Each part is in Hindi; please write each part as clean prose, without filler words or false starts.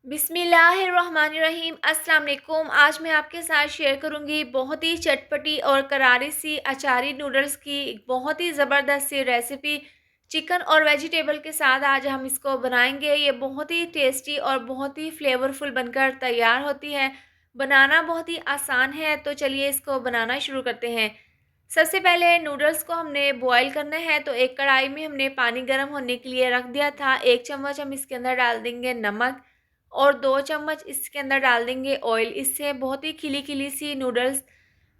बिस्मिल्लाहिर्रहमानिर्रहीम। अस्सलाम वालेकुम। आज मैं आपके साथ शेयर करूंगी बहुत ही चटपटी और करारी सी अचारी नूडल्स की एक बहुत ही ज़बरदस्त सी रेसिपी। चिकन और वेजिटेबल के साथ आज हम इसको बनाएंगे। ये बहुत ही टेस्टी और बहुत ही फ्लेवरफुल बनकर तैयार होती है। बनाना बहुत ही आसान है, तो चलिए इसको बनाना शुरू करते हैं। सबसे पहले नूडल्स को हमने बॉईल करना है, तो एक कढ़ाई में हमने पानी गर्म होने के लिए रख दिया था। 1 चम्मच हम इसके अंदर डाल देंगे नमक और 2 चम्मच इसके अंदर डाल देंगे ऑयल। इससे बहुत ही खिली-खिली सी नूडल्स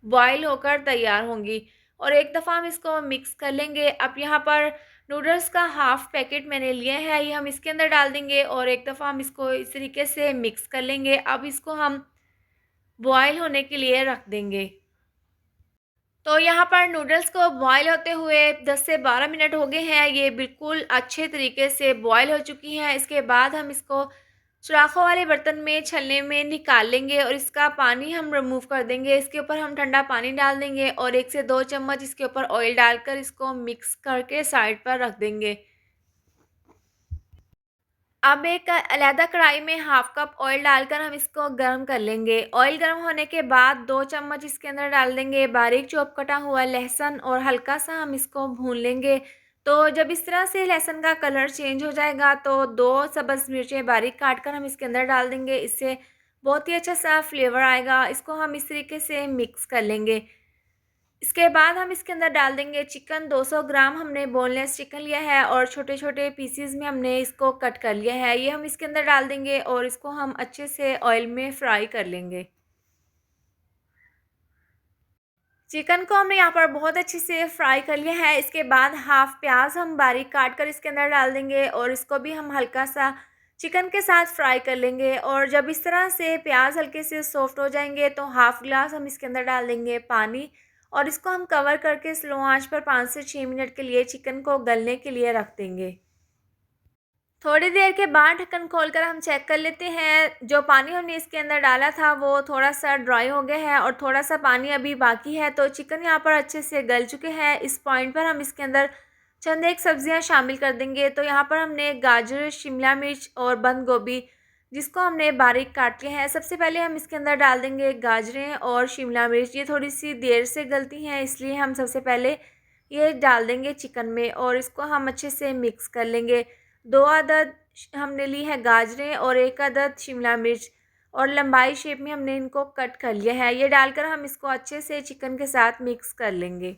बॉयल होकर तैयार होंगी और एक दफ़ा हम इसको मिक्स कर लेंगे। अब यहाँ पर नूडल्स का हाफ़ पैकेट मैंने लिया है, ये हम इसके अंदर डाल देंगे और एक दफ़ा हम इसको इस तरीके से मिक्स कर लेंगे। अब इसको हम बॉयल होने के लिए रख देंगे। तो यहाँ पर नूडल्स को बॉयल होते हुए 10 से 12 मिनट हो गए हैं। ये बिल्कुल अच्छे तरीके से बॉयल हो चुकी हैं। इसके बाद हम इसको सुराखों वाले बर्तन में छलने में निकाल लेंगे और इसका पानी हम रिमूव कर देंगे। इसके ऊपर हम ठंडा पानी डाल देंगे और 1 से 2 चम्मच इसके ऊपर ऑयल डालकर इसको मिक्स करके साइड पर रख देंगे। अब एक अलग कढ़ाई में हाफ कप ऑयल डालकर हम इसको गर्म कर लेंगे। ऑयल गर्म होने के बाद 2 चम्मच इसके अंदर डाल देंगे बारीक चॉप कटा हुआ लहसुन और हल्का सा हम इसको भून लेंगे। तो जब इस तरह से लहसुन का कलर चेंज हो जाएगा तो 2 सब्ज़ मिर्चें बारीक काट कर हम इसके अंदर डाल देंगे। इससे बहुत ही अच्छा सा फ्लेवर आएगा। इसको हम इस तरीके से मिक्स कर लेंगे। इसके बाद हम इसके अंदर डाल देंगे चिकन। 200 ग्राम हमने बोनलेस चिकन लिया है और छोटे-छोटे पीसेस में हमने इसको कट कर लिया है। ये हम इसके अंदर डाल देंगे और इसको हम अच्छे से ऑयल में फ्राई कर लेंगे। चिकन को हमने यहाँ पर बहुत अच्छे से फ्राई कर लिया है। इसके बाद हाफ़ प्याज हम बारीक काट कर इसके अंदर डाल देंगे और इसको भी हम हल्का सा चिकन के साथ फ्राई कर लेंगे और जब इस तरह से प्याज हल्के से सॉफ्ट हो जाएंगे तो हाफ़ ग्लास हम इसके अंदर डाल देंगे पानी और इसको हम कवर करके स्लो आंच पर 5 से 6 मिनट के लिए चिकन को गलने के लिए रख देंगे। थोड़ी देर के बाद ढक्कन खोलकर हम चेक कर लेते हैं। जो पानी हमने इसके अंदर डाला था वो थोड़ा-सा ड्राई हो गया है और थोड़ा-सा पानी अभी बाकी है। तो चिकन यहाँ पर अच्छे से गल चुके हैं। इस पॉइंट पर हम इसके अंदर चंद एक सब्जियाँ शामिल कर देंगे। तो यहाँ पर हमने गाजर, शिमला मिर्च और बंद गोभी जिसको हमने बारीक काट लिया है। सबसे पहले हम इसके अंदर डाल देंगे गाजरें और शिमला मिर्च। ये थोड़ी-सी देर से गलती हैं, इसलिए हम सबसे पहले ये डाल देंगे चिकन में और इसको हम अच्छे से मिक्स कर लेंगे। 2 अदद हमने ली है गाजरें और 1 अदद शिमला मिर्च और लंबाई शेप में हमने इनको कट कर लिया है। ये डालकर हम इसको अच्छे से चिकन के साथ मिक्स कर लेंगे।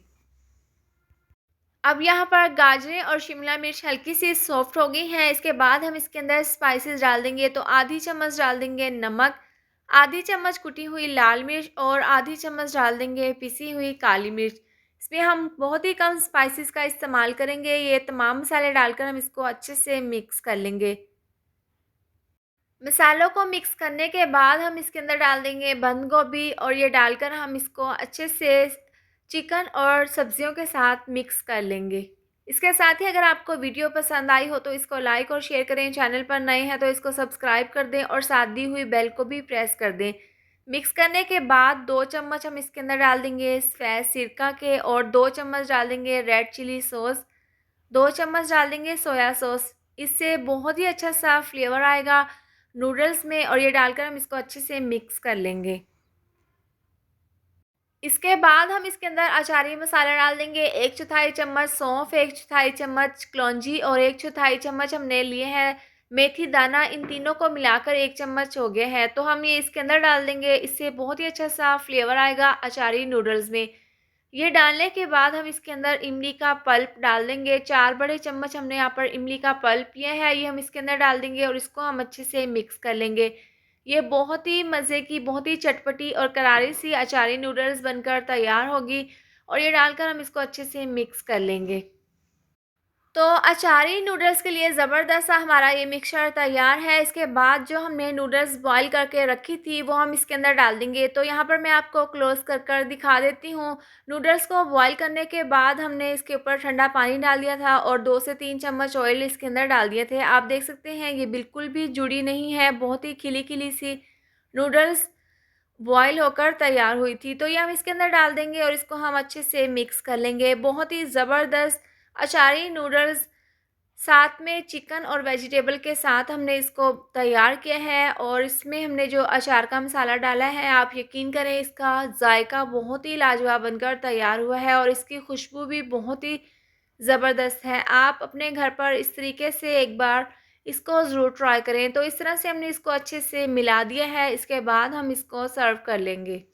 अब यहाँ पर गाजरें और शिमला मिर्च हल्की सी सॉफ्ट हो गई हैं। इसके बाद हम इसके अंदर स्पाइसेस डाल देंगे। तो आधी चम्मच डाल देंगे नमक, आधी चम्मच कुटी हुई लाल मिर्च और आधी चम्मच डाल देंगे पिसी हुई काली मिर्च। इसमें हम बहुत ही कम स्पाइसेस का इस्तेमाल करेंगे। ये तमाम मसाले डालकर हम इसको अच्छे से मिक्स कर लेंगे। मसालों को मिक्स करने के बाद हम इसके अंदर डाल देंगे बंद गोभी और ये डालकर हम इसको अच्छे से चिकन और सब्जियों के साथ मिक्स कर लेंगे। इसके साथ ही अगर आपको वीडियो पसंद आई हो तो इसको लाइक और शेयर करें। चैनल पर नए हैं तो इसको सब्सक्राइब कर दें और साथ दी हुई बेल को भी प्रेस कर दें। मिक्स करने के बाद 2 चम्मच हम इसके अंदर डाल देंगे सफ़ेद सिरका के और 2 चम्मच डाल देंगे रेड चिली सॉस, 2 चम्मच डाल देंगे सोया सॉस। इससे बहुत ही अच्छा सा फ्लेवर आएगा नूडल्स में और ये डालकर हम इसको अच्छे से मिक्स कर लेंगे। इसके बाद हम इसके अंदर अचारी मसाला डाल देंगे। 1/4 चम्मच सौंफ, 1/4 चम्मच कलौंजी और 1/4 चम्मच हमने लिए हैं मेथी दाना। इन तीनों को मिलाकर 1 चम्मच हो गया है। तो हम ये इसके अंदर डाल देंगे। इससे बहुत ही अच्छा सा फ्लेवर आएगा अचारी नूडल्स में। ये डालने के बाद हम इसके अंदर इमली का पल्प डाल देंगे। 4 बड़े चम्मच हमने यहाँ पर इमली का पल्प लिया है, ये हम इसके अंदर डाल देंगे और इसको हम अच्छे से मिक्स कर लेंगे। ये बहुत ही मज़े की, बहुत ही चटपटी और करारी सी अचारी नूडल्स बनकर तैयार होगी और ये डालकर हम इसको अच्छे से मिक्स कर लेंगे। तो अचारी नूडल्स के लिए ज़बरदस्त सा हमारा ये मिक्सचर तैयार है। इसके बाद जो हमने नूडल्स बॉईल करके रखी थी वो हम इसके अंदर डाल देंगे। तो यहाँ पर मैं आपको क्लोज़ कर कर दिखा देती हूँ। नूडल्स को बॉईल करने के बाद हमने इसके ऊपर ठंडा पानी डाल दिया था और 2 से 3 चम्मच ऑयल इसके अंदर डाल दिए थे। आप देख सकते हैं ये बिल्कुल भी जुड़ी नहीं है, बहुत ही खिली-खिली सी नूडल्स बॉयल होकर तैयार हुई थी। तो ये हम इसके अंदर डाल देंगे और इसको हम अच्छे से मिक्स कर लेंगे। बहुत ही ज़बरदस्त अचारी नूडल्स साथ में चिकन और वेजिटेबल के साथ हमने इसको तैयार किया है और इसमें हमने जो अचार का मसाला डाला है, आप यकीन करें इसका जायका बहुत ही लाजवाब बनकर तैयार हुआ है और इसकी खुशबू भी बहुत ही ज़बरदस्त है। आप अपने घर पर इस तरीके से एक बार इसको ज़रूर ट्राई करें। तो इस तरह से हमने इसको अच्छे से मिला दिया है, इसके बाद हम इसको सर्व कर लेंगे।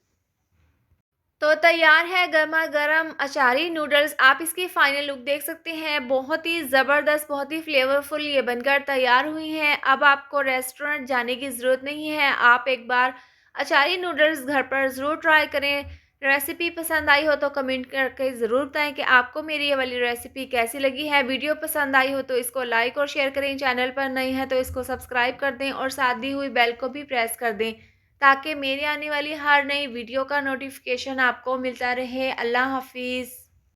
तो तैयार है गरमा-गरम अचारी नूडल्स। आप इसकी फाइनल लुक देख सकते हैं। बहुत ही ज़बरदस्त, बहुत ही फ्लेवरफुल ये बनकर तैयार हुई हैं। अब आपको रेस्टोरेंट जाने की ज़रूरत नहीं है। आप एक बार अचारी नूडल्स घर पर ज़रूर ट्राई करें। रेसिपी पसंद आई हो तो कमेंट करके ज़रूर बताएँ कि आपको मेरी ये वाली रेसिपी कैसी लगी है। वीडियो पसंद आई हो तो इसको लाइक और शेयर करें। चैनल पर नए हैं तो इसको सब्सक्राइब कर दें और साथ दी हुई बेल को भी प्रेस कर दें, ताकि मेरी आने वाली हर नई वीडियो का नोटिफिकेशन आपको मिलता रहे। अल्लाह हाफ़िज़।